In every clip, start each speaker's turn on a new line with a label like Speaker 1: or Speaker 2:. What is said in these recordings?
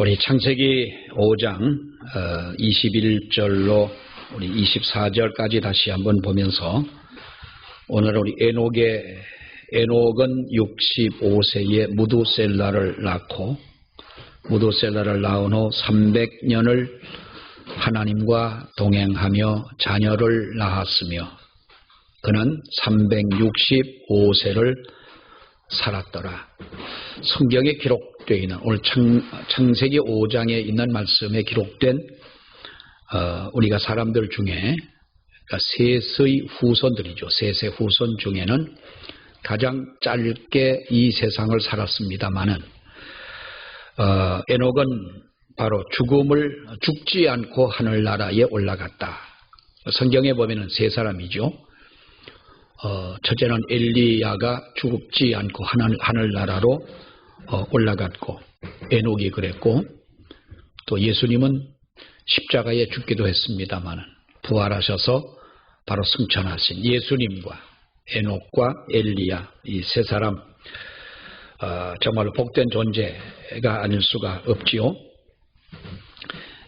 Speaker 1: 우리 창세기 5장 21절로 우리 24절까지 다시 한번 보면서 오늘 우리 에녹은 65세에 무두셀라를 낳고 무두셀라를 낳은 후 300년을 하나님과 동행하며 자녀를 낳았으며 그는 365세를 살았더라. 성경에 기록되어 있는 오늘 창세기 5장에 있는 말씀에 기록된 우리가 사람들 중에 셋의 후손들이죠. 셋의 후손 중에는 가장 짧게 이 세상을 살았습니다마는 에녹은 바로 죽지 않고 하늘나라에 올라갔다. 성경에 보면은 세 사람이죠. 첫째는 엘리야가 죽지 않고 하늘나라로 올라갔고 에녹이 그랬고 또 예수님은 십자가에 죽기도 했습니다만 부활하셔서 바로 승천하신 예수님과 에녹과 엘리야 이 세 사람 정말로 복된 존재가 아닐 수가 없지요.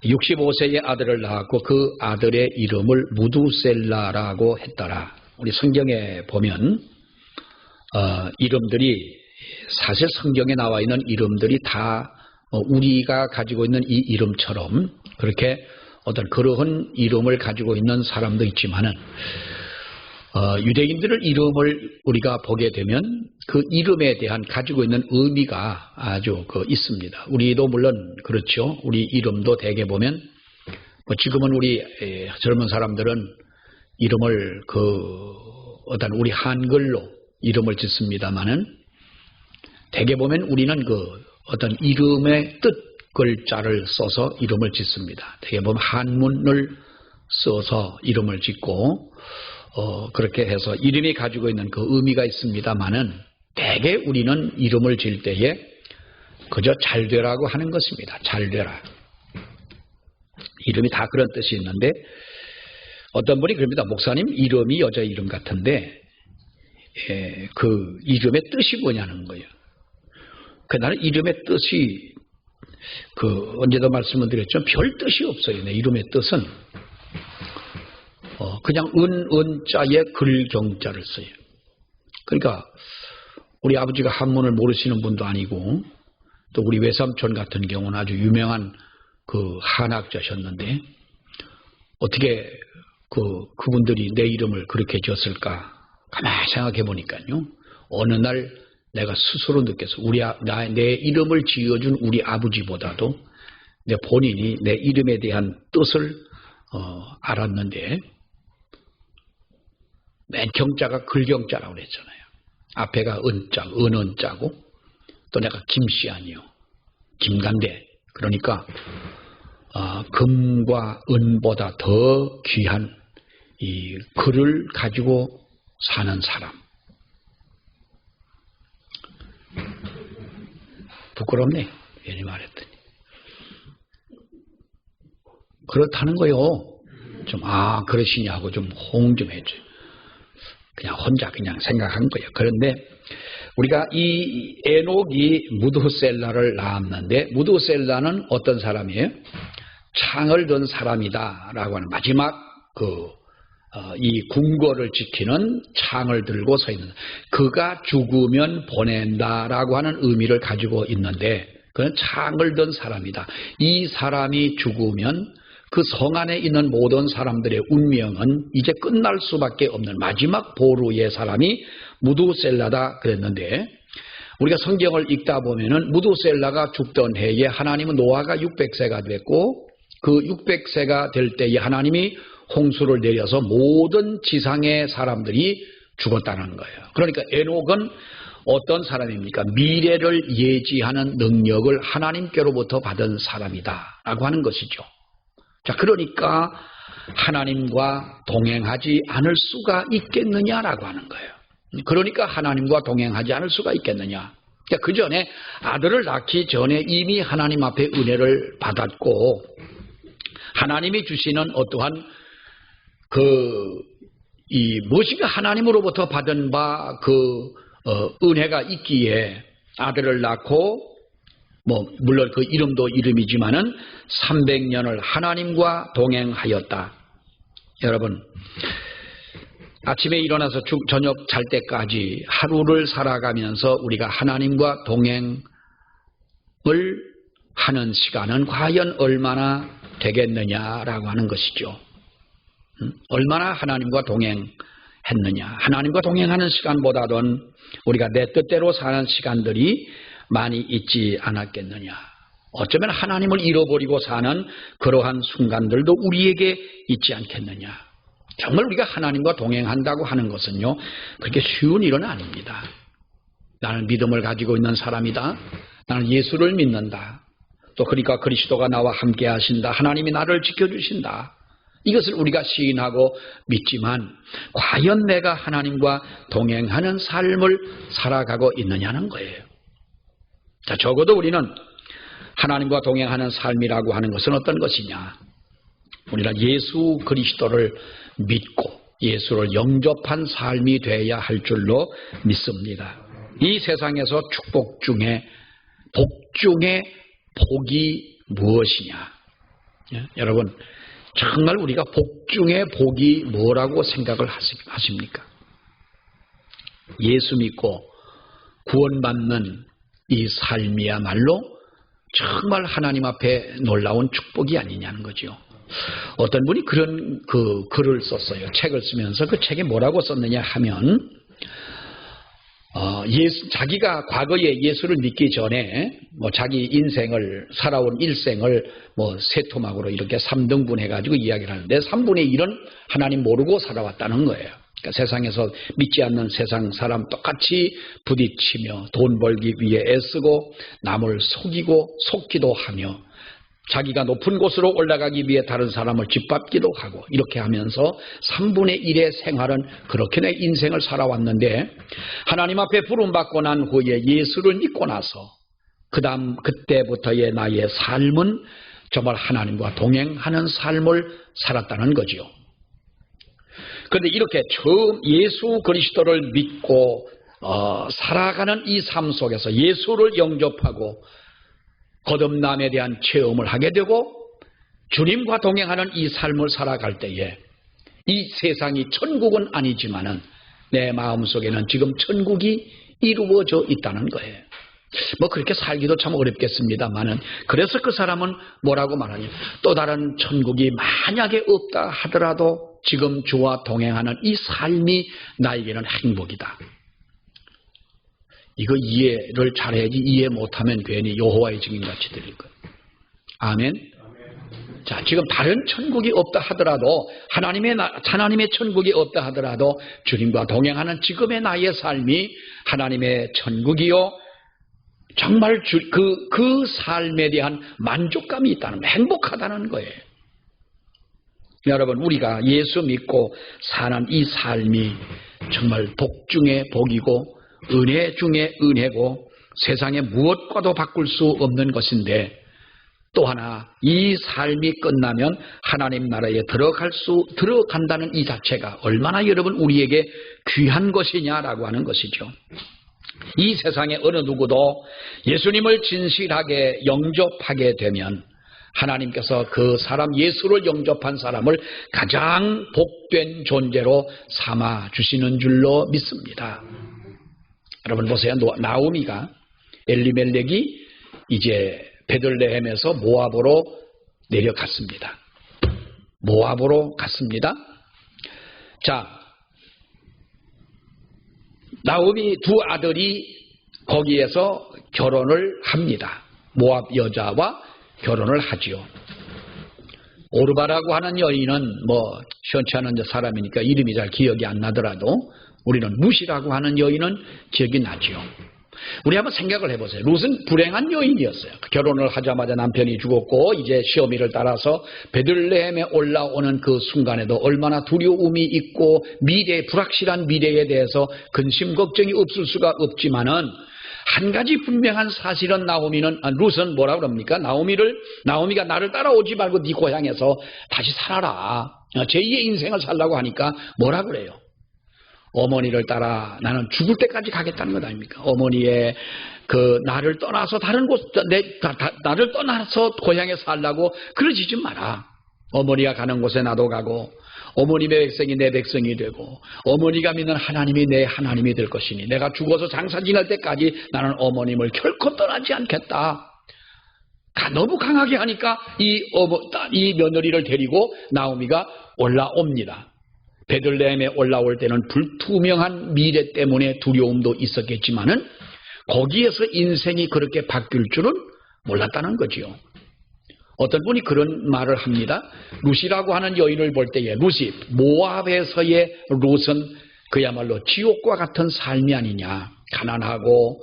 Speaker 1: 65세의 아들을 낳았고 그 아들의 이름을 무두셀라라고 했더라. 우리 성경에 보면 이름들이 사실 성경에 나와 있는 이름들이 다 우리가 가지고 있는 이 이름처럼 그렇게 어떤 그러한 이름을 가지고 있는 사람도 있지만은 유대인들의 이름을 우리가 보게 되면 그 이름에 대한 가지고 있는 의미가 아주 있습니다. 우리도 물론 그렇죠. 우리 이름도 대개 보면 지금은 우리 젊은 사람들은 이름을 어떤 우리 한글로 이름을 짓습니다만은 대개 보면 우리는 어떤 이름의 뜻 글자를 써서 이름을 짓습니다. 대개 보면 한문을 써서 이름을 짓고 그렇게 해서 이름이 가지고 있는 그 의미가 있습니다만은 대개 우리는 이름을 지을 때에 그저 잘 되라고 하는 것입니다. 잘 되라. 이름이 다 그런 뜻이 있는데 어떤 분이 그럽니다. 목사님 이름이 여자 이름 같은데 그 이름의 뜻이 뭐냐는 거예요. 나는 이름의 뜻이 언제도 말씀을 드렸죠. 별 뜻이 없어요. 내 이름의 뜻은 그냥 은자에 글경자를 써요. 그러니까 우리 아버지가 한문을 모르시는 분도 아니고 또 우리 외삼촌 같은 경우는 아주 유명한 한학자셨는데 어떻게 그분들이 내 이름을 그렇게 지었을까 가만히 생각해 보니까요. 어느 날 내가 스스로 느껴서 내 이름을 지어준 우리 아버지보다도 내 본인이 내 이름에 대한 뜻을 알았는데 맨 경자가 글경자라고 그랬잖아요. 앞에가 은자, 은자고 또 내가 김씨 아니요. 김간대. 그러니까 금과 은보다 더 귀한 이 글을 가지고 사는 사람. 부끄럽네. 괜히 말했더니. 그렇다는 거요. 그러시냐고 좀 호응 좀 해줘요. 그냥 혼자 그냥 생각한 거예요. 그런데 우리가 이 에녹이 무두셀라를 낳았는데 무두셀라는 어떤 사람이에요? 창을 든 사람이다라고 하는 마지막 이 궁궐을 지키는 창을 들고 서 있는 그가 죽으면 보낸다라고 하는 의미를 가지고 있는데 그는 창을 든 사람이다. 이 사람이 죽으면 그 성 안에 있는 모든 사람들의 운명은 이제 끝날 수밖에 없는 마지막 보루의 사람이 무두셀라다 그랬는데 우리가 성경을 읽다 보면은 무두셀라가 죽던 해에 하나님은 노아가 600세가 됐고 그 600세가 될 때에 하나님이 홍수를 내려서 모든 지상의 사람들이 죽었다는 거예요. 그러니까 에녹은 어떤 사람입니까? 미래를 예지하는 능력을 하나님께로부터 받은 사람이다라고 하는 것이죠. 자, 그러니까 하나님과 동행하지 않을 수가 있겠느냐라고 하는 거예요. 그러니까 하나님과 동행하지 않을 수가 있겠느냐. 그러니까 그 전에 아들을 낳기 전에 이미 하나님 앞에 은혜를 받았고 하나님이 주시는 어떠한 무엇인가 하나님으로부터 받은 바 은혜가 있기에 아들을 낳고 물론 그 이름도 이름이지만은 300년을 하나님과 동행하였다. 여러분, 아침에 일어나서 저녁 잘 때까지 하루를 살아가면서 우리가 하나님과 동행을 하는 시간은 과연 얼마나 되겠느냐라고 하는 것이죠. 얼마나 하나님과 동행했느냐. 하나님과 동행하는 시간보다는 우리가 내 뜻대로 사는 시간들이 많이 있지 않았겠느냐. 어쩌면 하나님을 잃어버리고 사는 그러한 순간들도 우리에게 있지 않겠느냐. 정말 우리가 하나님과 동행한다고 하는 것은요, 그렇게 쉬운 일은 아닙니다. 나는 믿음을 가지고 있는 사람이다. 나는 예수를 믿는다. 또 그러니까 그리스도가 나와 함께 하신다. 하나님이 나를 지켜주신다. 이것을 우리가 시인하고 믿지만 과연 내가 하나님과 동행하는 삶을 살아가고 있느냐는 거예요. 자, 적어도 우리는 하나님과 동행하는 삶이라고 하는 것은 어떤 것이냐. 우리가 예수 그리스도를 믿고 예수를 영접한 삶이 되어야 할 줄로 믿습니다. 이 세상에서 축복 중에 복 중에 복이 무엇이냐. 여러분, 정말 우리가 복 중에 복이 뭐라고 생각을 하십니까? 예수 믿고 구원받는 이 삶이야말로 정말 하나님 앞에 놀라운 축복이 아니냐는 거죠. 어떤 분이 그런 글을 썼어요. 책을 쓰면서 그 책에 뭐라고 썼느냐 하면 자기가 과거에 예수를 믿기 전에 자기 인생을 살아온 일생을 세 토막으로 이렇게 3등분 해가지고 이야기를 하는데 3분의 1은 하나님 모르고 살아왔다는 거예요. 그러니까 세상에서 믿지 않는 세상 사람 똑같이 부딪히며 돈 벌기 위해 애쓰고 남을 속기도 하며 자기가 높은 곳으로 올라가기 위해 다른 사람을 짓밟기도 하고 이렇게 하면서 3분의 1의 생활은 그렇게 내 인생을 살아왔는데 하나님 앞에 부름받고 난 후에 예수를 믿고 나서 그때부터의 나의 삶은 정말 하나님과 동행하는 삶을 살았다는 거지요. 그런데 이렇게 처음 예수 그리스도를 믿고 살아가는 이 삶 속에서 예수를 영접하고 거듭남에 대한 체험을 하게 되고 주님과 동행하는 이 삶을 살아갈 때에 이 세상이 천국은 아니지만은 내 마음속에는 지금 천국이 이루어져 있다는 거예요. 그렇게 살기도 참 어렵겠습니다만은 그래서 그 사람은 뭐라고 말하냐. 또 다른 천국이 만약에 없다 하더라도 지금 주와 동행하는 이 삶이 나에게는 행복이다. 이거 이해를 잘해야지 이해 못하면 괜히 여호와의 증인같이 들릴 거예요. 아멘. 자, 지금 다른 천국이 없다 하더라도 하나님의 천국이 없다 하더라도 주님과 동행하는 지금의 나의 삶이 하나님의 천국이요 정말 그 삶에 대한 만족감이 있다는, 행복하다는 거예요. 여러분, 우리가 예수 믿고 사는 이 삶이 정말 복 중에 복이고 은혜 중에 은혜고 세상에 무엇과도 바꿀 수 없는 것인데 또 하나 이 삶이 끝나면 하나님 나라에 들어간다는 이 자체가 얼마나 여러분 우리에게 귀한 것이냐라고 하는 것이죠. 이 세상에 어느 누구도 예수님을 진실하게 영접하게 되면 하나님께서 그 사람 예수를 영접한 사람을 가장 복된 존재로 삼아 주시는 줄로 믿습니다. 여러분 보세요. 나오미가 엘리멜렉이 이제 베들레헴에서 모압으로 내려갔습니다. 모압으로 갔습니다. 자, 나오미 두 아들이 거기에서 결혼을 합니다. 모압 여자와 결혼을 하지요. 오르바라고 하는 여인은 시원치 않은 사람이니까 이름이 잘 기억이 안 나더라도 우리는 룻이라고 하는 여인은 기억이 나지요. 우리 한번 생각을 해보세요. 룻은 불행한 여인이었어요. 결혼을 하자마자 남편이 죽었고 이제 시어미를 따라서 베들레헴에 올라오는 그 순간에도 얼마나 두려움이 있고 불확실한 미래에 대해서 근심 걱정이 없을 수가 없지만은 한 가지 분명한 사실은 룻은 뭐라 그럽니까? 나오미가 나를 따라오지 말고 네 고향에서 다시 살아라. 제2의 인생을 살라고 하니까 뭐라 그래요? 어머니를 따라 나는 죽을 때까지 가겠다는 것 아닙니까? 어머니의 나를 떠나서 다른 곳, 나를 떠나서 고향에 살라고 그러지 마라. 어머니가 가는 곳에 나도 가고, 어머님의 백성이 내 백성이 되고, 어머니가 믿는 하나님이 내 하나님이 될 것이니, 내가 죽어서 장사 지낼 때까지 나는 어머님을 결코 떠나지 않겠다. 너무 강하게 하니까 이 며느리를 데리고 나오미가 올라옵니다. 베들레헴에 올라올 때는 불투명한 미래 때문에 두려움도 있었겠지만은 거기에서 인생이 그렇게 바뀔 줄은 몰랐다는 거지요. 어떤 분이 그런 말을 합니다. 룻이라고 하는 여인을 볼 때에 모압에서의 룻은 그야말로 지옥과 같은 삶이 아니냐. 가난하고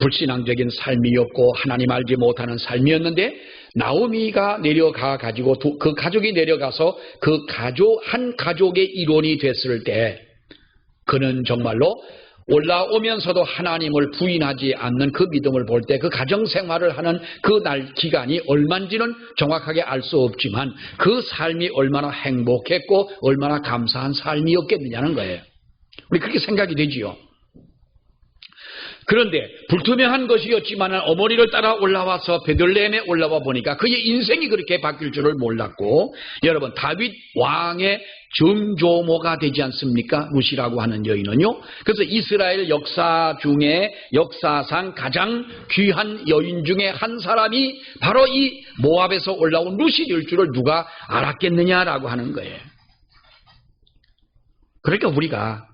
Speaker 1: 불신앙적인 삶이었고 하나님 알지 못하는 삶이었는데, 나오미가 내려가 가지고 그 가족이 내려가서 한 가족의 일원이 됐을 때 그는 정말로 올라오면서도 하나님을 부인하지 않는 그 믿음을 볼 때 그 가정생활을 하는 그 날 기간이 얼마인지는 정확하게 알 수 없지만 그 삶이 얼마나 행복했고 얼마나 감사한 삶이었겠느냐는 거예요. 우리 그렇게 생각이 되지요. 그런데 불투명한 것이었지만 어머니를 따라 올라와서 베들레헴에 올라와 보니까 그의 인생이 그렇게 바뀔 줄을 몰랐고, 여러분 다윗 왕의 정조모가 되지 않습니까? 룻이라고 하는 여인은요. 그래서 이스라엘 역사상 가장 귀한 여인 중에 한 사람이 바로 이 모압에서 올라온 룻이 될 줄을 누가 알았겠느냐라고 하는 거예요. 그러니까 우리가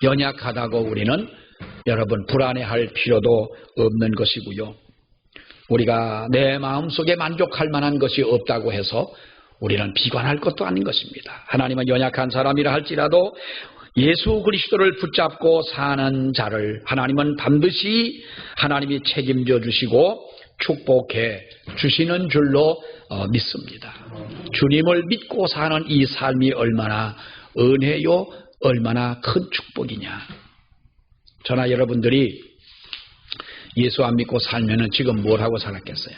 Speaker 1: 연약하다고 우리는 여러분 불안해할 필요도 없는 것이고요. 우리가 내 마음속에 만족할 만한 것이 없다고 해서 우리는 비관할 것도 아닌 것입니다. 하나님은 연약한 사람이라 할지라도 예수 그리스도를 붙잡고 사는 자를 하나님은 반드시 하나님이 책임져 주시고 축복해 주시는 줄로 믿습니다. 주님을 믿고 사는 이 삶이 얼마나 은혜요, 얼마나 큰 축복이냐. 저나 여러분들이 예수 안 믿고 살면은 지금 뭘 하고 살았겠어요?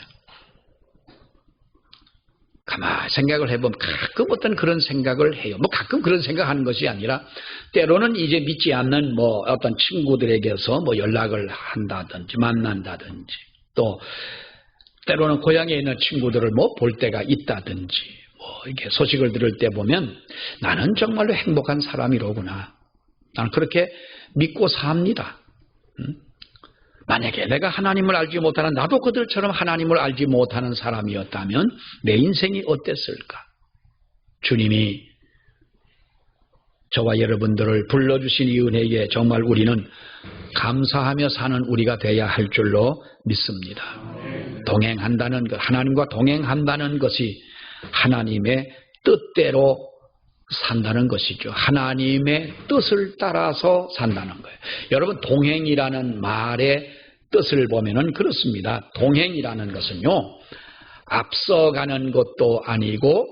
Speaker 1: 가만히 생각을 해보면 가끔 어떤 그런 생각을 해요. 가끔 그런 생각하는 것이 아니라 때로는 이제 믿지 않는 어떤 친구들에게서 연락을 한다든지 만난다든지, 또 때로는 고향에 있는 친구들을 볼 때가 있다든지 이렇게 소식을 들을 때 보면 나는 정말로 행복한 사람이로구나. 나는 그렇게 믿고 삽니다. 만약에 내가 하나님을 알지 못하는, 나도 그들처럼 하나님을 알지 못하는 사람이었다면 내 인생이 어땠을까? 주님이 저와 여러분들을 불러주신 이 은혜에 정말 우리는 감사하며 사는 우리가 돼야 할 줄로 믿습니다. 동행한다는 것, 하나님과 동행한다는 것이 하나님의 뜻대로 산다는 것이죠. 하나님의 뜻을 따라서 산다는 거예요. 여러분, 동행이라는 말의 뜻을 보면은 그렇습니다. 동행이라는 것은요, 앞서가는 것도 아니고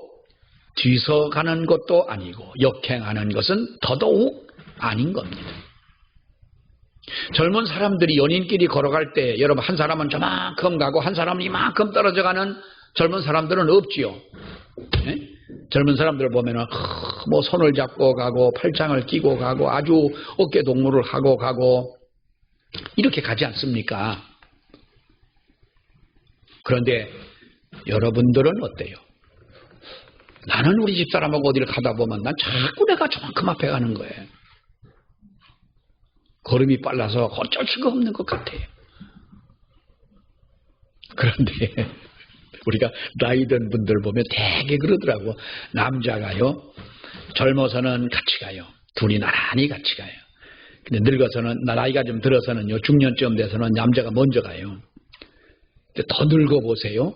Speaker 1: 뒤서 가는 것도 아니고 역행하는 것은 더더욱 아닌 겁니다. 젊은 사람들이 연인끼리 걸어갈 때 여러분, 한 사람은 저만큼 가고 한 사람은 이만큼 떨어져 가는 젊은 사람들은 없지요. 네? 젊은 사람들 보면은 손을 잡고 가고 팔짱을 끼고 가고 아주 어깨 동무를 하고 가고 이렇게 가지 않습니까? 그런데 여러분들은 어때요? 나는 우리 집사람하고 어디를 가다 보면 난 자꾸 내가 저만큼 앞에 가는 거예요. 걸음이 빨라서 어쩔 수가 없는 것 같아요. 그런데 우리가 나이 든 분들 보면 되게 그러더라고. 남자가요, 젊어서는 같이 가요. 둘이 나란히 같이 가요. 근데 늙어서는, 나이가 좀 들어서는요, 중년쯤 돼서는 남자가 먼저 가요. 근데 더 늙어보세요.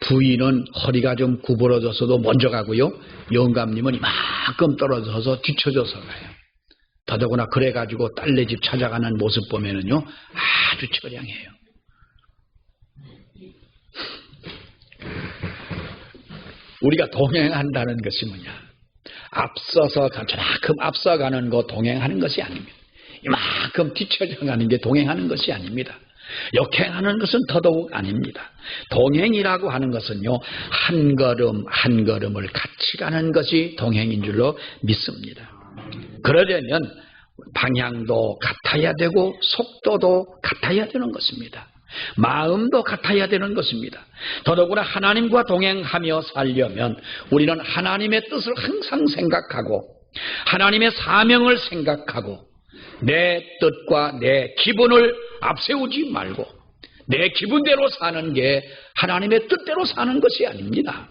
Speaker 1: 부인은 허리가 좀 구부러져서도 먼저 가고요, 영감님은 이만큼 떨어져서 뒤쳐져서 가요. 더더구나 그래가지고 딸네 집 찾아가는 모습 보면은요, 아주 처량해요. 우리가 동행한다는 것이 뭐냐? 앞서서 저만큼 앞서가는 거 동행하는 것이 아닙니다. 이만큼 뒤쳐져 가는 게 동행하는 것이 아닙니다. 역행하는 것은 더더욱 아닙니다. 동행이라고 하는 것은요, 한 걸음 한 걸음을 같이 가는 것이 동행인 줄로 믿습니다. 그러려면 방향도 같아야 되고 속도도 같아야 되는 것입니다. 마음도 같아야 되는 것입니다. 더더구나 하나님과 동행하며 살려면 우리는 하나님의 뜻을 항상 생각하고 하나님의 사명을 생각하고 내 뜻과 내 기분을 앞세우지 말고 내 기분대로 사는 게 하나님의 뜻대로 사는 것이 아닙니다.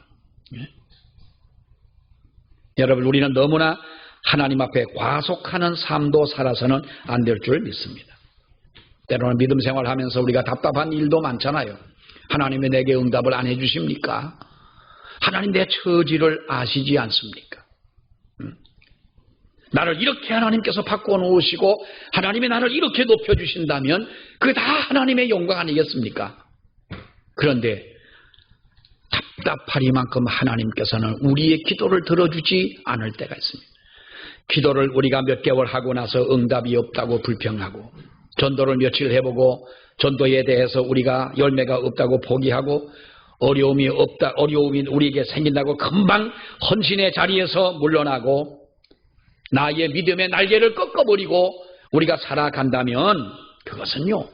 Speaker 1: 여러분, 우리는 너무나 하나님 앞에 과속하는 삶도 살아서는 안 될 줄 믿습니다. 때로는 믿음 생활하면서 우리가 답답한 일도 많잖아요. 하나님이 내게 응답을 안 해주십니까? 하나님 내 처지를 아시지 않습니까? 나를 이렇게 하나님께서 바꿔놓으시고 하나님이 나를 이렇게 높여주신다면 그게 다 하나님의 영광 아니겠습니까? 그런데 답답하리만큼 하나님께서는 우리의 기도를 들어주지 않을 때가 있습니다. 기도를 우리가 몇 개월 하고 나서 응답이 없다고 불평하고 전도를 며칠 해보고 전도에 대해서 우리가 열매가 없다고 포기하고 어려움이 우리에게 생긴다고 금방 헌신의 자리에서 물러나고 나의 믿음의 날개를 꺾어버리고 우리가 살아간다면 그것은요,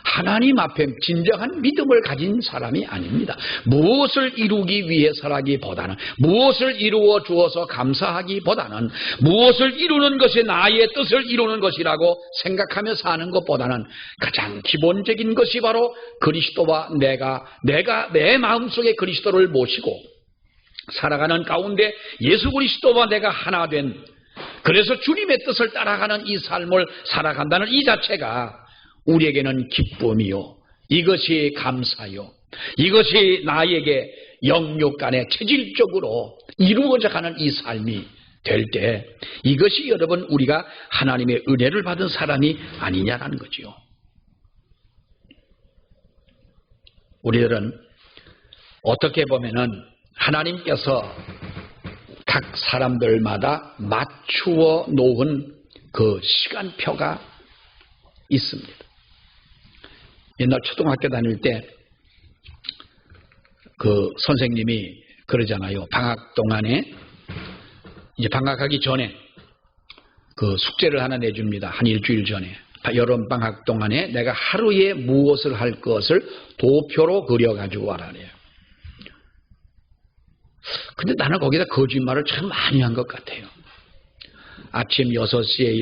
Speaker 1: 하나님 앞에 진정한 믿음을 가진 사람이 아닙니다. 무엇을 이루기 위해서라기보다는, 무엇을 이루어 주어서 감사하기보다는, 무엇을 이루는 것이 나의 뜻을 이루는 것이라고 생각하며 사는 것보다는 가장 기본적인 것이 바로 그리스도와 내가 내 마음속에 그리스도를 모시고 살아가는 가운데 예수 그리스도와 내가 하나 된, 그래서 주님의 뜻을 따라가는 이 삶을 살아간다는 이 자체가 우리에게는 기쁨이요, 이것이 감사요, 이것이 나에게 영육 간에 체질적으로 이루어져 가는 이 삶이 될 때, 이것이 여러분 우리가 하나님의 은혜를 받은 사람이 아니냐라는 거지요. 우리들은 어떻게 보면은 하나님께서 각 사람들마다 맞추어 놓은 그 시간표가 있습니다. 옛날 초등학교 다닐 때 그 선생님이 그러잖아요. 방학 동안에, 이제 방학하기 전에 그 숙제를 하나 내줍니다. 한 일주일 전에. 여름 방학 동안에 내가 하루에 무엇을 할 것을 도표로 그려가지고 와라 그래요. 근데 나는 거기다 거짓말을 참 많이 한 것 같아요. 아침 6시에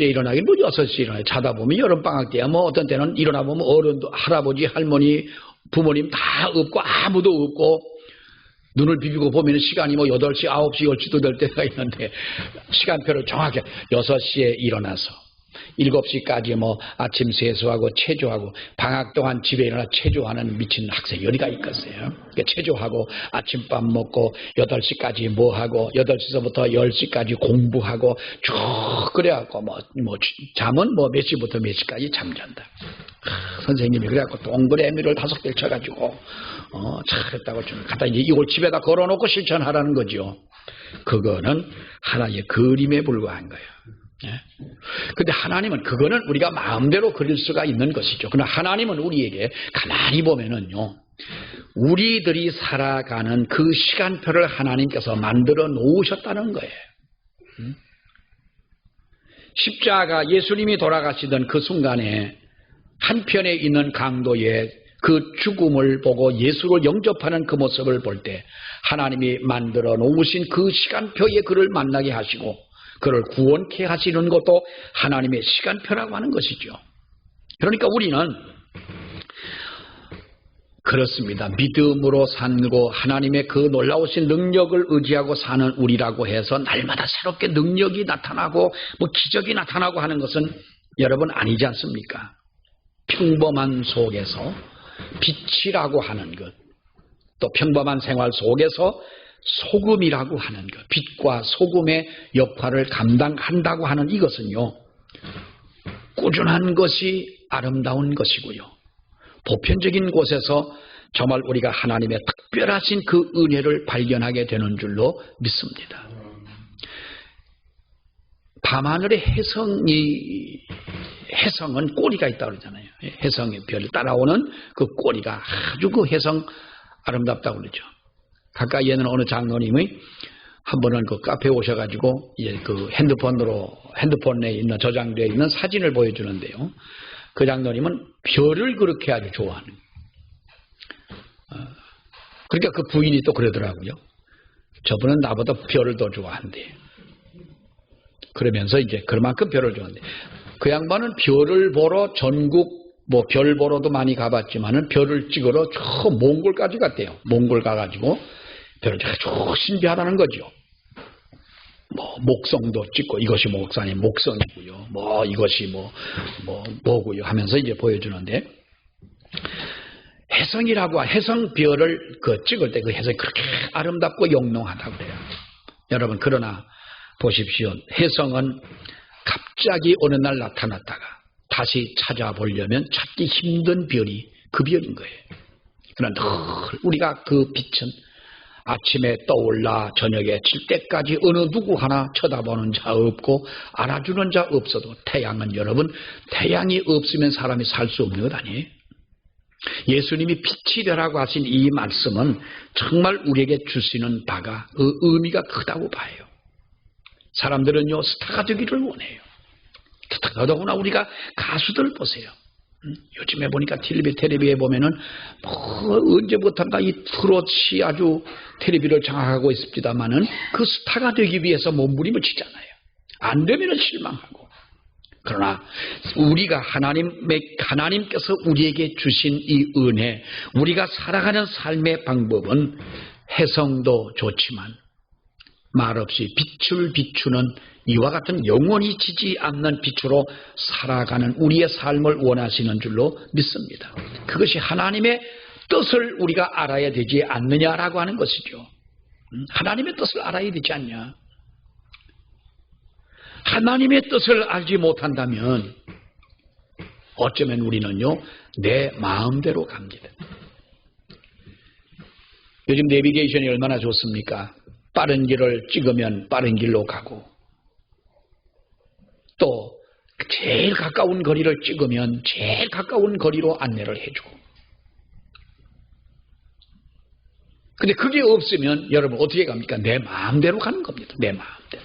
Speaker 1: 일어나긴 뭐 6시에 일어나요. 자다 보면 여름방학 때야 뭐 어떤 때는 일어나 보면 어른도, 할아버지, 할머니, 부모님 다 없고 아무도 없고 눈을 비비고 보면 시간이 뭐 8시, 9시, 10시도 될 때가 있는데 시간표를 정확히 6시에 일어나서 7시까지 뭐 아침 세수하고 체조하고, 방학 동안 집에 일어나 체조하는 미친 학생 여리가 있겠어요. 체조하고 아침밥 먹고 8시까지 뭐 하고 8시서부터 10시까지 공부하고 쭉 그래갖고 뭐 잠은 뭐 몇 시부터 몇 시까지 잠잔다. 선생님이 그래갖고 동그라미를 5개를 쳐가지고 잘했다고 좀 갖다 이제 이걸 집에다 걸어놓고 실천하라는 거죠. 그거는 하나의 그림에 불과한 거예요. 근데 하나님은 그거는 우리가 마음대로 그릴 수가 있는 것이죠. 그러나 하나님은 우리에게 가만히 보면은요, 우리들이 살아가는 그 시간표를 하나님께서 만들어 놓으셨다는 거예요. 십자가 예수님이 돌아가시던 그 순간에 한편에 있는 강도의 그 죽음을 보고 예수를 영접하는 그 모습을 볼 때 하나님이 만들어 놓으신 그 시간표에 그를 만나게 하시고 그를 구원케 하시는 것도 하나님의 시간표라고 하는 것이죠. 그러니까 우리는 그렇습니다. 믿음으로 살고 하나님의 그 놀라우신 능력을 의지하고 사는 우리라고 해서 날마다 새롭게 능력이 나타나고 뭐 기적이 나타나고 하는 것은 여러분 아니지 않습니까? 평범한 속에서 빛이라고 하는 것, 또 평범한 생활 속에서 소금이라고 하는 것, 빛과 소금의 역할을 감당한다고 하는 이것은요, 꾸준한 것이 아름다운 것이고요, 보편적인 곳에서 정말 우리가 하나님의 특별하신 그 은혜를 발견하게 되는 줄로 믿습니다. 밤하늘의 혜성은 꼬리가 있다고 그러잖아요. 혜성의 별을 따라오는 그 꼬리가 아주 그 혜성 아름답다고 그러죠. 가까이에는 어느 장로님이 한 번은 그 카페에 오셔가지고 그 핸드폰에 있는 저장되어 있는 사진을 보여주는데요. 그 장로님은 별을 그렇게 아주 좋아하는. 그러니까 그 부인이 또 그러더라고요. 저분은 나보다 별을 더 좋아한대. 그러면서 이제 그만큼 별을 좋아한대. 그 양반은 별을 보러 전국 별 보러도 많이 가봤지만은 별을 찍으러 저 몽골까지 갔대요. 몽골 가가지고 별을 저 신비하다는 거죠. 목성도 찍고 이것이 목산이 목성이고요. 이것이 뭐고요 하면서 이제 보여주는데 해성별을 찍을 때 그 해성이 그렇게 아름답고 영롱하다고 그래요. 여러분 그러나 보십시오. 해성은 갑자기 어느 날 나타났다가 다시 찾아보려면 찾기 힘든 별이 그 별인 거예요. 그러나 늘 우리가 그 빛은 아침에 떠올라 저녁에 질 때까지 어느 누구 하나 쳐다보는 자 없고 알아주는 자 없어도 태양은 여러분 태양이 없으면 사람이 살 수 없는 것 아니에요? 예수님이 빛이 되라고 하신 이 말씀은 정말 우리에게 주시는 바가 그 의미가 크다고 봐요. 사람들은요 스타가 되기를 원해요. 더더구나 우리가 가수들 보세요. 요즘에 보니까 텔레비에 보면은 언제부턴가 이 트롯이 아주 텔레비를 장악하고 있습니다만은 그 스타가 되기 위해서 몸부림을 치잖아요. 안 되면은 실망하고. 그러나 우리가 하나님께서 우리에게 주신 이 은혜, 우리가 살아가는 삶의 방법은 해성도 좋지만 말없이 빛을 비추는 이와 같은 영원히 지지 않는 빛으로 살아가는 우리의 삶을 원하시는 줄로 믿습니다. 그것이 하나님의 뜻을 우리가 알아야 되지 않느냐라고 하는 것이죠. 하나님의 뜻을 알아야 되지 않냐. 하나님의 뜻을 알지 못한다면 어쩌면 우리는요 내 마음대로 갑니다. 요즘 내비게이션이 얼마나 좋습니까? 빠른 길을 찍으면 빠른 길로 가고 또 제일 가까운 거리를 찍으면 제일 가까운 거리로 안내를 해주고. 근데 그게 없으면 여러분 어떻게 갑니까? 내 마음대로 가는 겁니다. 내 마음대로.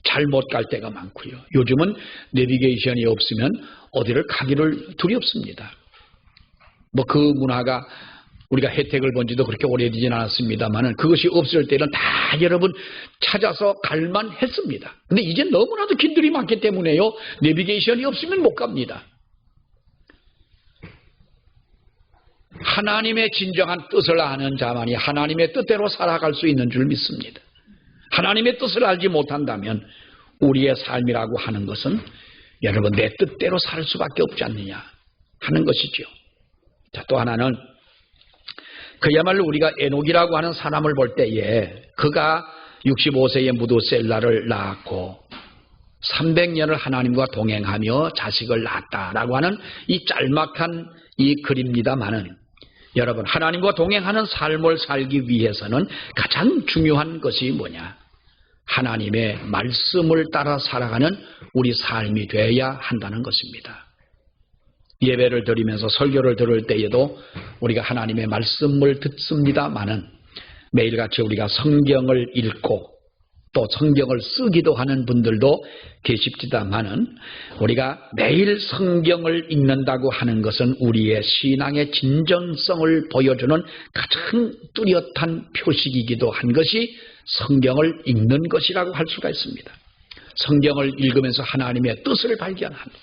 Speaker 1: 잘못 갈 때가 많고요. 요즘은 내비게이션이 없으면 어디를 가기를 두렵습니다. 그 문화가 우리가 혜택을 본 지도 그렇게 오래되진 않았습니다만은 그것이 없을 때는 다 여러분 찾아서 갈만 했습니다. 근데 이제 너무나도 길들이 많기 때문에요. 내비게이션이 없으면 못 갑니다. 하나님의 진정한 뜻을 아는 자만이 하나님의 뜻대로 살아갈 수 있는 줄 믿습니다. 하나님의 뜻을 알지 못한다면 우리의 삶이라고 하는 것은 여러분 내 뜻대로 살 수밖에 없지 않느냐 하는 것이죠. 자, 또 하나는 그야말로 우리가 에녹이라고 하는 사람을 볼 때에 그가 65세에 무두셀라를 낳았고 300년을 하나님과 동행하며 자식을 낳았다라고 하는 이 짤막한 이 글입니다만은 여러분 하나님과 동행하는 삶을 살기 위해서는 가장 중요한 것이 뭐냐? 하나님의 말씀을 따라 살아가는 우리 삶이 되어야 한다는 것입니다. 예배를 드리면서 설교를 들을 때에도 우리가 하나님의 말씀을 듣습니다마는 매일같이 우리가 성경을 읽고 또 성경을 쓰기도 하는 분들도 계십니다마는 우리가 매일 성경을 읽는다고 하는 것은 우리의 신앙의 진정성을 보여주는 가장 뚜렷한 표식이기도 한 것이 성경을 읽는 것이라고 할 수가 있습니다. 성경을 읽으면서 하나님의 뜻을 발견합니다.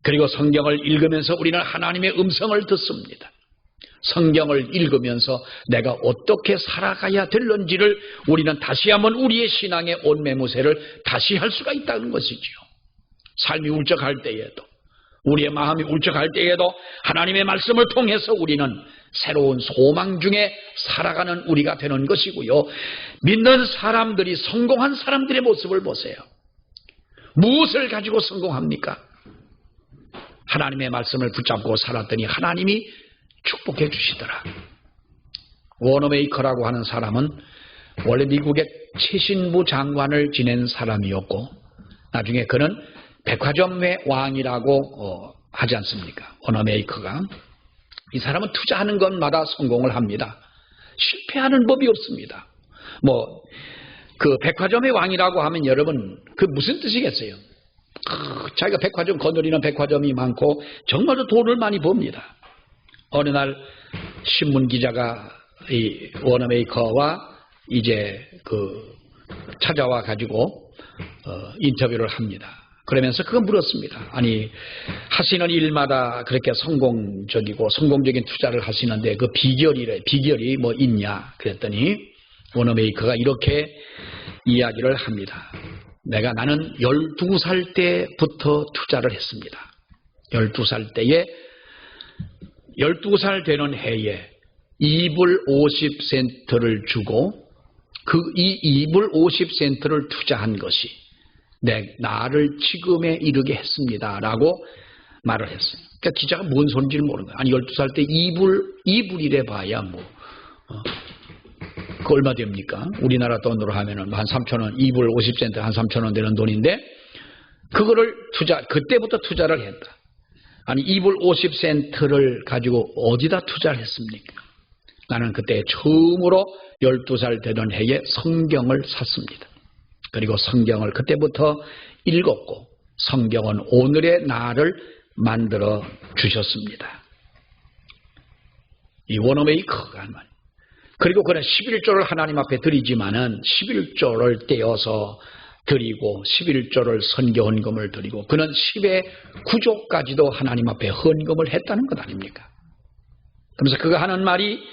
Speaker 1: 그리고 성경을 읽으면서 우리는 하나님의 음성을 듣습니다. 성경을 읽으면서 내가 어떻게 살아가야 될런지를 우리는 다시 한번 우리의 신앙의 온매무새를 다시 할 수가 있다는 것이지요. 삶이 울적할 때에도 우리의 마음이 울적할 때에도 하나님의 말씀을 통해서 우리는 새로운 소망 중에 살아가는 우리가 되는 것이고요. 믿는 사람들이 성공한 사람들의 모습을 보세요. 무엇을 가지고 성공합니까? 하나님의 말씀을 붙잡고 살았더니 하나님이 축복해 주시더라. 워너메이커라고 하는 사람은 원래 미국의 최신부 장관을 지낸 사람이었고 나중에 그는 백화점의 왕이라고 하지 않습니까? 워너메이커가. 이 사람은 투자하는 것마다 성공을 합니다. 실패하는 법이 없습니다. 그 백화점의 왕이라고 하면 여러분 그 무슨 뜻이겠어요? 자기가 백화점 거느리는 백화점이 많고 정말로 돈을 많이 법니다. 어느 날 신문 기자가 이 워너메이커와 이제 찾아와 가지고 인터뷰를 합니다. 그러면서 그거 물었습니다. 아니 하시는 일마다 그렇게 성공적인 투자를 하시는데 그 비결이 뭐 있냐 그랬더니 워너메이커가 이렇게 이야기를 합니다. 나는 12살 때부터 투자를 했습니다. 12살 때에 12살 되는 해에 2불 50센트를 주고 이 2불 50센트를 투자한 것이 나를 지금에 이르게 했습니다. 라고 말을 했어요. 그러니까 기자가 뭔 소리인지를 모르는 거예요. 아니 12살 때 2불이래 봐야 그 얼마 됩니까? 우리나라 돈으로 하면은 한 3,000원, 2불 50센트 한 3,000원 되는 돈인데 그거를 그때부터 투자를 했다. 아니 2불 50센트를 가지고 어디다 투자를 했습니까? 나는 그때 처음으로 12살 되던 해에 성경을 샀습니다. 그리고 성경을 그때부터 읽었고 성경은 오늘의 나를 만들어 주셨습니다. 이 워너메이커가 한 말. 그리고 그는 11조를 하나님 앞에 드리지만은 11조를 떼어서 드리고 11조를 선교 헌금을 드리고 그는 10의 9조까지도 하나님 앞에 헌금을 했다는 것 아닙니까? 그러면서 그가 하는 말이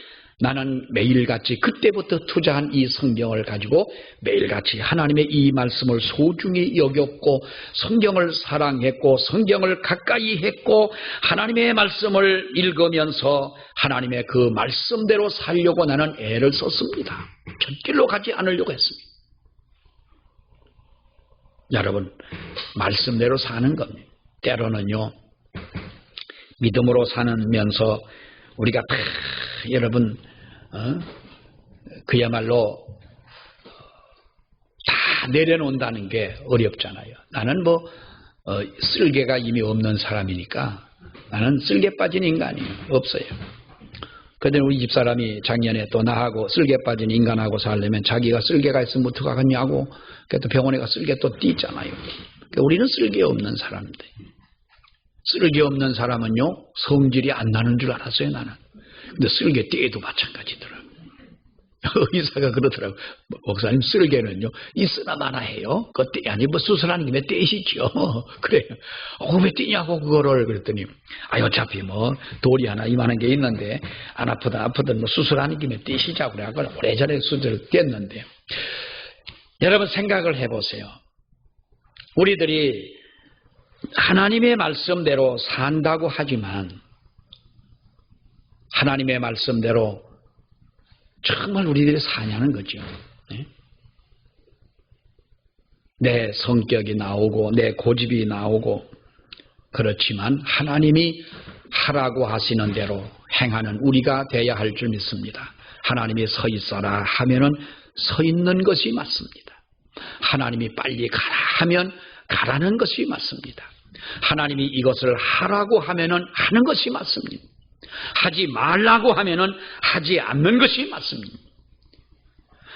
Speaker 1: 나는 매일같이 그때부터 투자한 이 성경을 가지고 매일같이 하나님의 이 말씀을 소중히 여겼고 성경을 사랑했고 성경을 가까이 했고 하나님의 말씀을 읽으면서 하나님의 그 말씀대로 살려고 나는 애를 썼습니다. 곁길로 가지 않으려고 했습니다. 여러분 말씀대로 사는 겁니다. 때로는요 믿음으로 사면서 우리가 다 여러분 그야말로 다 내려놓는다는 게 어렵잖아요. 나는 쓸개가 이미 없는 사람이니까 나는 쓸개 빠진 인간이 없어요. 그런데 우리 집사람이 작년에 또 나하고 쓸개 빠진 인간하고 살려면 자기가 쓸개가 있으면 어떡하겠냐고 그래도 병원에 가 쓸개 또 띄잖아요. 그러니까 우리는 쓸개 없는 사람인데 쓸개 없는 사람은요 성질이 안 나는 줄 알았어요. 나는. 근데 쓸개 떼도 마찬가지더라고요. 의사가 그러더라고요. 목사님 쓸개는요 있으나 마나 해요. 그거 아니 수술하는 김에 떼시죠. 그래요. 왜 떼냐고 그거를 그랬더니 어차피 돌이 하나 이만한 게 있는데 안 아프든 수술하는 김에 떼시자고 그래갖고 오래전에 수술을 뗐는데 여러분 생각을 해보세요. 우리들이 하나님의 말씀대로 산다고 하지만 하나님의 말씀대로 정말 우리들이 사냐는 거죠. 네? 내 성격이 나오고 내 고집이 나오고 그렇지만 하나님이 하라고 하시는 대로 행하는 우리가 돼야 할 줄 믿습니다. 하나님이 서 있어라 하면은 서 있는 것이 맞습니다. 하나님이 빨리 가라 하면 가라는 것이 맞습니다. 하나님이 이것을 하라고 하면은 하는 것이 맞습니다. 하지 말라고 하면은 하지 않는 것이 맞습니다.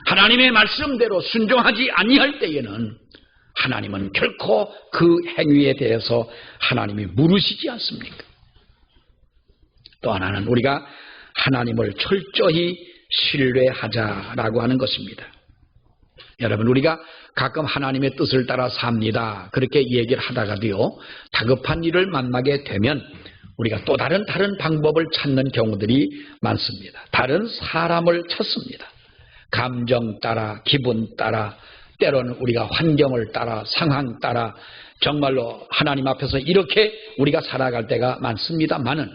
Speaker 1: 하나님의 말씀대로 순종하지 아니할 때에는 하나님은 결코 그 행위에 대해서 하나님이 물으시지 않습니까? 또 하나는 우리가 하나님을 철저히 신뢰하자라고 하는 것입니다. 여러분 우리가 가끔 하나님의 뜻을 따라 삽니다. 그렇게 얘기를 하다가도요 다급한 일을 만나게 되면 우리가 또 다른 방법을 찾는 경우들이 많습니다. 다른 사람을 찾습니다. 감정 따라 기분 따라 때로는 우리가 환경을 따라 상황 따라 정말로 하나님 앞에서 이렇게 우리가 살아갈 때가 많습니다만은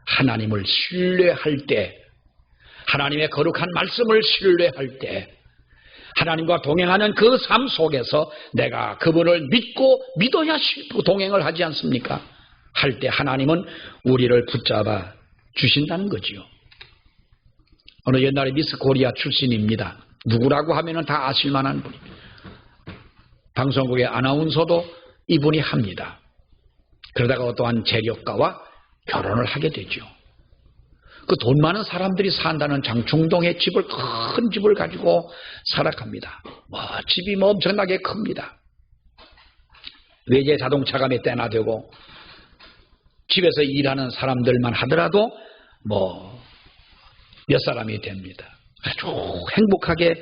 Speaker 1: 하나님을 신뢰할 때 하나님의 거룩한 말씀을 신뢰할 때 하나님과 동행하는 그 삶 속에서 내가 그분을 믿고 믿어야 동행을 하지 않습니까? 할 때 하나님은 우리를 붙잡아 주신다는 거지요. 어느 옛날에 미스 코리아 출신입니다. 누구라고 하면은 다 아실 만한 분입니다. 방송국의 아나운서도 이분이 합니다. 그러다가 어떠한 재력가와 결혼을 하게 되죠. 그 돈 많은 사람들이 산다는 장충동에 집을, 큰 집을 가지고 살아갑니다. 집이 엄청나게 큽니다. 외제 자동차가 몇 대나 되고, 집에서 일하는 사람들만 하더라도 몇 사람이 됩니다. 아주 행복하게,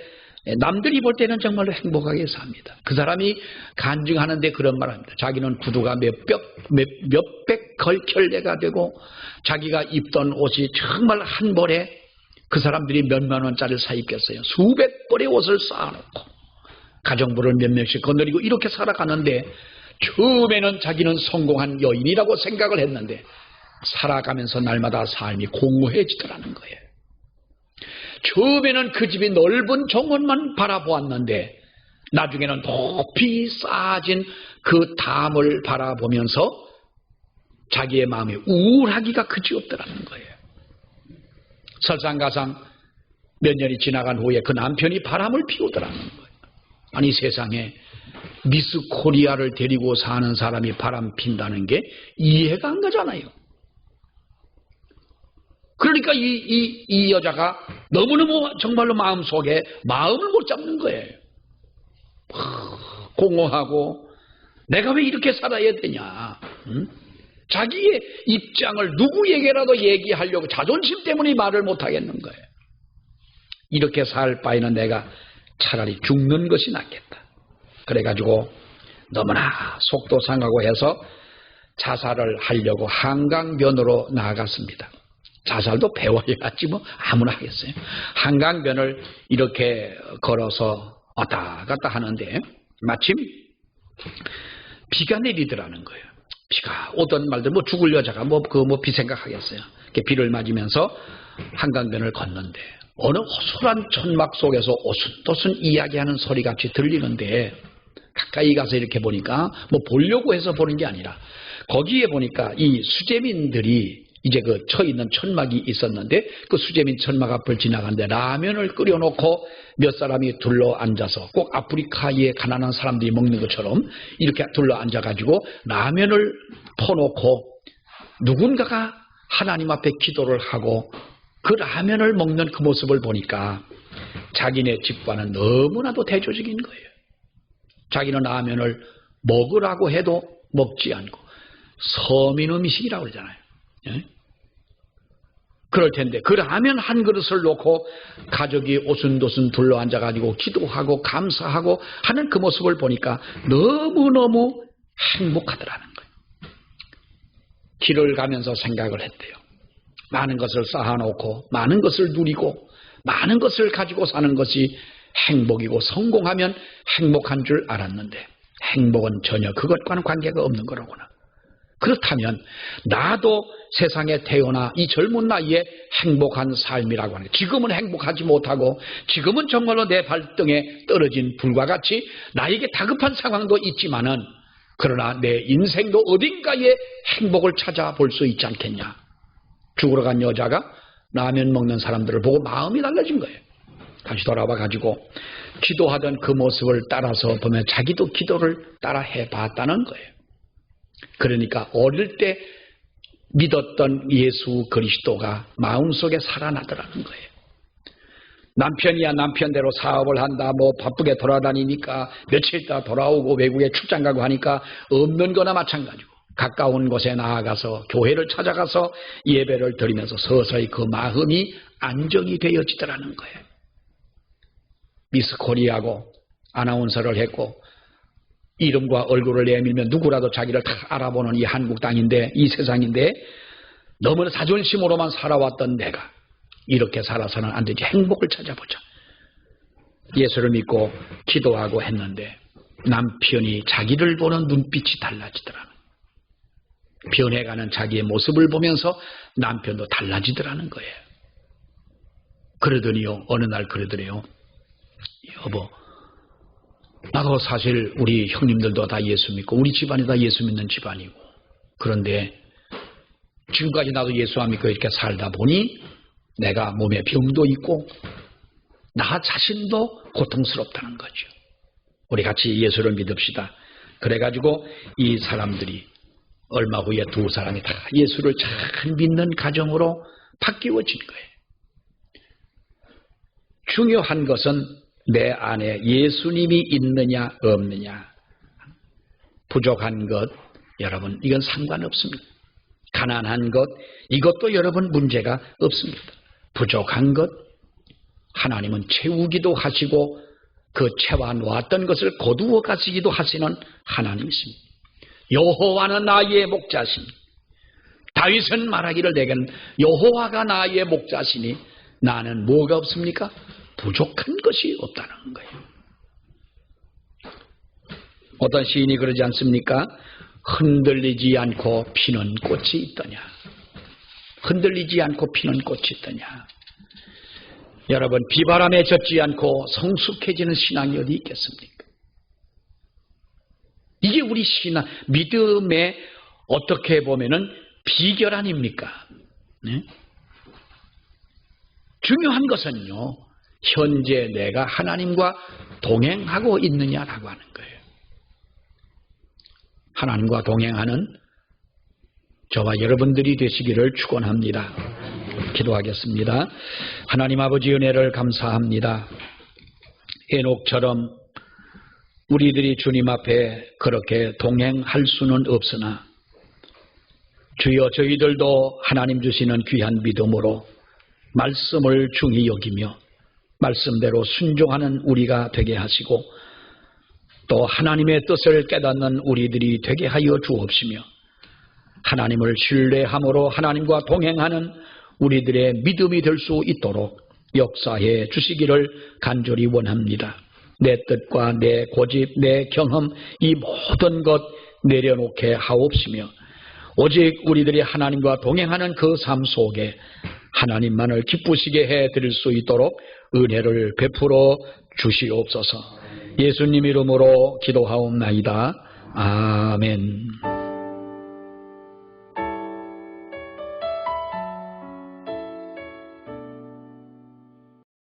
Speaker 1: 남들이 볼 때는 정말로 행복하게 삽니다. 그 사람이 간증하는데 그런 말 합니다. 자기는 구두가 몇백 켤레가 되고, 자기가 입던 옷이 정말 한 벌에 그 사람들이 몇만 원짜리를 사 입겠어요. 수백 벌의 옷을 쌓아놓고 가정부를 몇 명씩 거느리고 이렇게 살아가는데, 처음에는 자기는 성공한 여인이라고 생각을 했는데 살아가면서 날마다 삶이 공허해지더라는 거예요. 처음에는 그 집이 넓은 정원만 바라보았는데 나중에는 높이 쌓아진 그 담을 바라보면서 자기의 마음이 우울하기가 그지없더라는 거예요. 설상가상 몇 년이 지나간 후에 그 남편이 바람을 피우더라는 거예요. 아니, 세상에 미스 코리아를 데리고 사는 사람이 바람 핀다는 게 이해가 안 가잖아요. 그러니까 이 여자가 너무너무 정말로 마음속에 마음을 못 잡는 거예요. 공허하고 내가 왜 이렇게 살아야 되냐. 자기의 입장을 누구에게라도 얘기하려고 자존심 때문에 말을 못 하겠는 거예요. 이렇게 살 바에는 내가 차라리 죽는 것이 낫겠다. 그래가지고 너무나 속도 상하고 해서 자살을 하려고 한강변으로 나아갔습니다. 자살도 배워야지 아무나 하겠어요. 한강변을 이렇게 걸어서 왔다 갔다 하는데 마침 비가 내리더라는 거예요. 비가 오던 말든 죽을 여자가 비 생각하겠어요. 비를 맞으면서 한강변을 걷는데 어느 호솔한 천막 속에서 오순도순 이야기하는 소리같이 들리는데 가까이 가서 이렇게 보니까 보려고 해서 보는 게 아니라 거기에 보니까 이 수재민들이 이제 처 있는 천막이 있었는데 그 수재민 천막 앞을 지나가는데 라면을 끓여놓고 몇 사람이 둘러 앉아서 꼭 아프리카의 가난한 사람들이 먹는 것처럼 이렇게 둘러 앉아가지고 라면을 퍼놓고 누군가가 하나님 앞에 기도를 하고 그 라면을 먹는 그 모습을 보니까 자기네 집과는 너무나도 대조적인 거예요. 자기는 라면을 먹으라고 해도 먹지 않고 서민 음식이라고 그러잖아요. 예? 그럴 텐데 그 라면 한 그릇을 놓고 가족이 오순도순 둘러 앉아가지고 기도하고 감사하고 하는 그 모습을 보니까 너무너무 행복하더라는 거예요. 길을 가면서 생각을 했대요. 많은 것을 쌓아놓고 많은 것을 누리고 많은 것을 가지고 사는 것이 행복이고 성공하면 행복한 줄 알았는데 행복은 전혀 그것과는 관계가 없는 거로구나. 그렇다면 나도 세상에 태어나 이 젊은 나이에 행복한 삶이라고 하는, 지금은 행복하지 못하고 지금은 정말로 내 발등에 떨어진 불과 같이 나에게 다급한 상황도 있지만은 그러나 내 인생도 어딘가에 행복을 찾아볼 수 있지 않겠냐. 죽으러 간 여자가 라면 먹는 사람들을 보고 마음이 달라진 거예요. 다시 돌아와 가지고 기도하던 그 모습을 따라서 보면 자기도 기도를 따라 해봤다는 거예요. 그러니까 어릴 때 믿었던 예수 그리스도가 마음속에 살아나더라는 거예요. 남편이야 남편대로 사업을 한다, 바쁘게 돌아다니니까 며칠 있다 돌아오고 외국에 출장 가고 하니까 없는 거나 마찬가지고 가까운 곳에 나아가서 교회를 찾아가서 예배를 드리면서 서서히 그 마음이 안정이 되어지더라는 거예요. 미스 코리아고 아나운서를 했고 이름과 얼굴을 내밀면 누구라도 자기를 다 알아보는 이 한국 땅인데, 이 세상인데 너무나 자존심으로만 살아왔던 내가 이렇게 살아서는 안 되지. 행복을 찾아보자. 예수를 믿고 기도하고 했는데 남편이 자기를 보는 눈빛이 달라지더라는, 변해가는 자기의 모습을 보면서 남편도 달라지더라는 거예요. 그러더니요, 어느 날 그러더래요. 여보, 나도 사실 우리 형님들도 다 예수 믿고 우리 집안이 다 예수 믿는 집안이고, 그런데 지금까지 나도 예수 안 믿고 이렇게 살다 보니 내가 몸에 병도 있고 나 자신도 고통스럽다는 거죠. 우리 같이 예수를 믿읍시다. 그래가지고 이 사람들이 얼마 후에 두 사람이 다 예수를 잘 믿는 가정으로 바뀌어진 거예요. 중요한 것은 내 안에 예수님이 있느냐 없느냐. 부족한 것, 여러분 이건 상관없습니다. 가난한 것, 이것도 여러분 문제가 없습니다. 부족한 것, 하나님은 채우기도 하시고 그 채워 놓았던 것을 거두어 가시기도 하시는 하나님이십니다. 여호와는 나의 목자시니, 다윗은 말하기를 내겐 여호와가 나의 목자시니 나는 뭐가 없습니까? 부족한 것이 없다는 거예요. 어떤 시인이 그러지 않습니까? 흔들리지 않고 피는 꽃이 있더냐. 흔들리지 않고 피는 꽃이 있더냐. 여러분, 비바람에 젖지 않고 성숙해지는 신앙이 어디 있겠습니까? 이게 우리 신앙, 믿음의 어떻게 보면은 비결 아닙니까? 네? 중요한 것은요, 현재 내가 하나님과 동행하고 있느냐라고 하는 거예요. 하나님과 동행하는 저와 여러분들이 되시기를 축원합니다. 기도하겠습니다. 하나님 아버지 은혜를 감사합니다. 에녹처럼 우리들이 주님 앞에 그렇게 동행할 수는 없으나 주여 저희들도 하나님 주시는 귀한 믿음으로 말씀을 중히 여기며 말씀대로 순종하는 우리가 되게 하시고 또 하나님의 뜻을 깨닫는 우리들이 되게 하여 주옵시며 하나님을 신뢰함으로 하나님과 동행하는 우리들의 믿음이 될 수 있도록 역사해 주시기를 간절히 원합니다. 내 뜻과 내 고집, 내 경험 이 모든 것 내려놓게 하옵시며 오직 우리들이 하나님과 동행하는 그 삶 속에 하나님만을 기쁘시게 해드릴 수 있도록 은혜를 베풀어 주시옵소서. 예수님 이름으로 기도하옵나이다. 아멘.